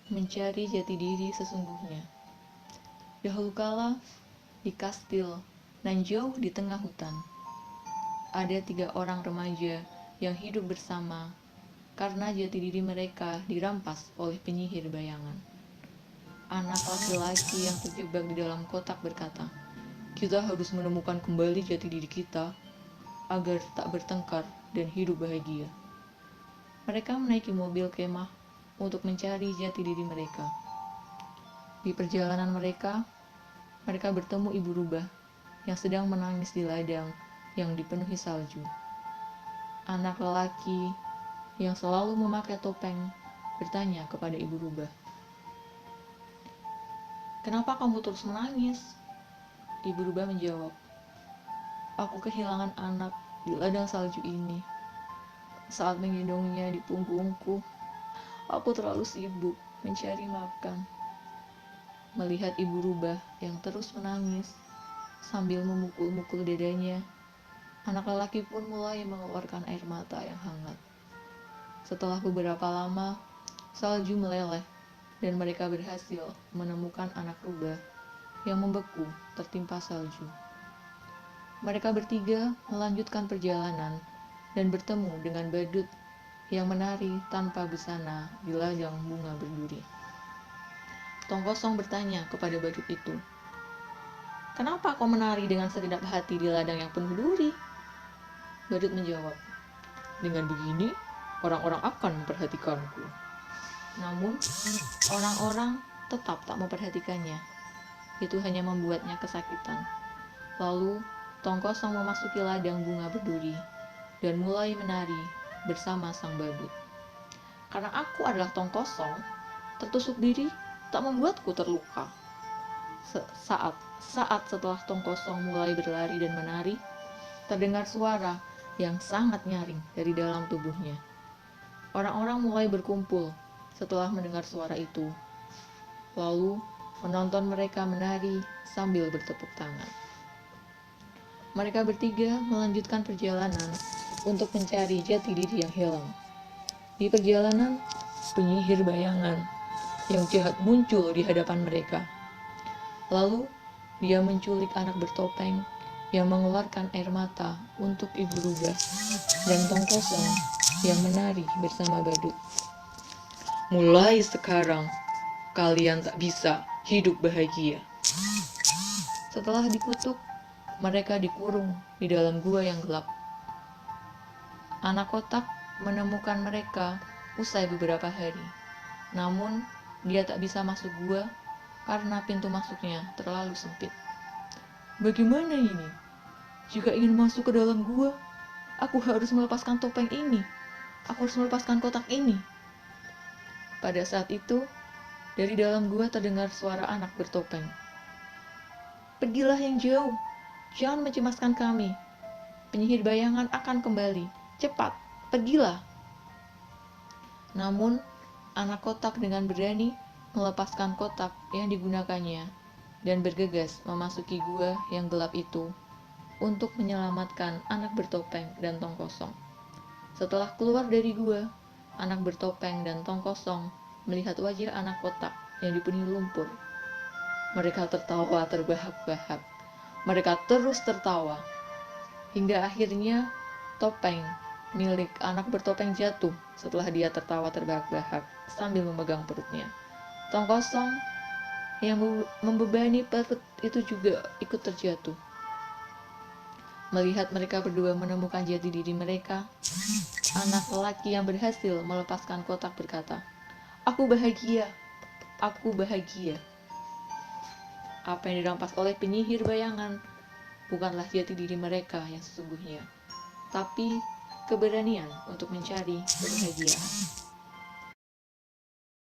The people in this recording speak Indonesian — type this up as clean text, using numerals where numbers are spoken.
Mencari jati diri sesungguhnya. Dahulu kala, di kastil nan jauh di tengah hutan, ada 3 orang remaja yang hidup bersama karena jati diri mereka dirampas oleh penyihir bayangan. Anak laki-laki yang terjebak di dalam kotak berkata, "Kita harus menemukan kembali jati diri kita agar tak bertengkar dan hidup bahagia." Mereka menaiki mobil kemah untuk mencari jati diri mereka. Di perjalanan mereka bertemu ibu rubah yang sedang menangis di ladang yang dipenuhi salju. Anak lelaki yang selalu memakai topeng bertanya kepada ibu rubah, "Kenapa kamu terus menangis?" Ibu rubah menjawab, "Aku kehilangan anak di ladang salju ini. Saat menggendongnya di punggungku, aku terlalu sibuk mencari makan." Melihat ibu rubah yang terus menangis sambil memukul-mukul dadanya, anak lelaki pun mulai mengeluarkan air mata yang hangat. Setelah beberapa lama, salju meleleh dan mereka berhasil menemukan anak rubah yang membeku tertimpa salju. Mereka bertiga melanjutkan perjalanan dan bertemu dengan badut yang menari tanpa busana di ladang bunga berduri. Tong Kosong bertanya kepada badut itu, "Kenapa kau menari dengan segenap hati di ladang yang penuh duri?" Badut menjawab, "Dengan begini, orang-orang akan memperhatikanku." Namun, orang-orang tetap tak memperhatikannya. Itu hanya membuatnya kesakitan. Lalu, Tong Kosong memasuki ladang bunga berduri dan mulai menari bersama sang badut. "Karena aku adalah Tong Kosong, tertusuk diri tak membuatku terluka." Saat setelah Tong Kosong mulai berlari dan menari, terdengar suara yang sangat nyaring dari dalam tubuhnya. Orang-orang mulai berkumpul setelah mendengar suara itu, lalu menonton mereka menari sambil bertepuk tangan. Mereka bertiga melanjutkan perjalanan untuk mencari jati diri yang hilang. Di perjalanan, penyihir bayangan yang jahat muncul di hadapan mereka. Lalu, dia menculik anak bertopeng yang mengeluarkan air mata untuk ibu rubah dan Tong Kosong yang menari bersama badut. "Mulai sekarang, kalian tak bisa hidup bahagia." Setelah dikutuk, mereka dikurung di dalam gua yang gelap. Anak kotak menemukan mereka usai beberapa hari. Namun, dia tak bisa masuk gua karena pintu masuknya terlalu sempit. "Bagaimana ini? Jika ingin masuk ke dalam gua, aku harus melepaskan topeng ini. Aku harus melepaskan kotak ini." Pada saat itu, dari dalam gua terdengar suara anak bertopeng. "Pergilah yang jauh, jangan mencemaskan kami. Penyihir bayangan akan kembali. Cepat, pergilah." Namun, anak kotak dengan berani melepaskan kotak yang digunakannya dan bergegas memasuki gua yang gelap itu untuk menyelamatkan anak bertopeng dan Tong Kosong. Setelah keluar dari gua, anak bertopeng dan Tong Kosong melihat wajah anak kotak yang dipenuhi lumpur. Mereka tertawa terbahak-bahak. Mereka terus tertawa hingga akhirnya topeng milik anak bertopeng jatuh setelah dia tertawa terbahak-bahak sambil memegang perutnya. Tong Kosong yang membebani perut itu juga ikut terjatuh. Melihat mereka berdua menemukan jati diri mereka, anak lelaki yang berhasil melepaskan kotak berkata, "Aku bahagia, aku bahagia." Apa yang dirampas oleh penyihir bayangan bukanlah jati diri mereka yang sesungguhnya, tapi keberanian untuk mencari kebahagiaan.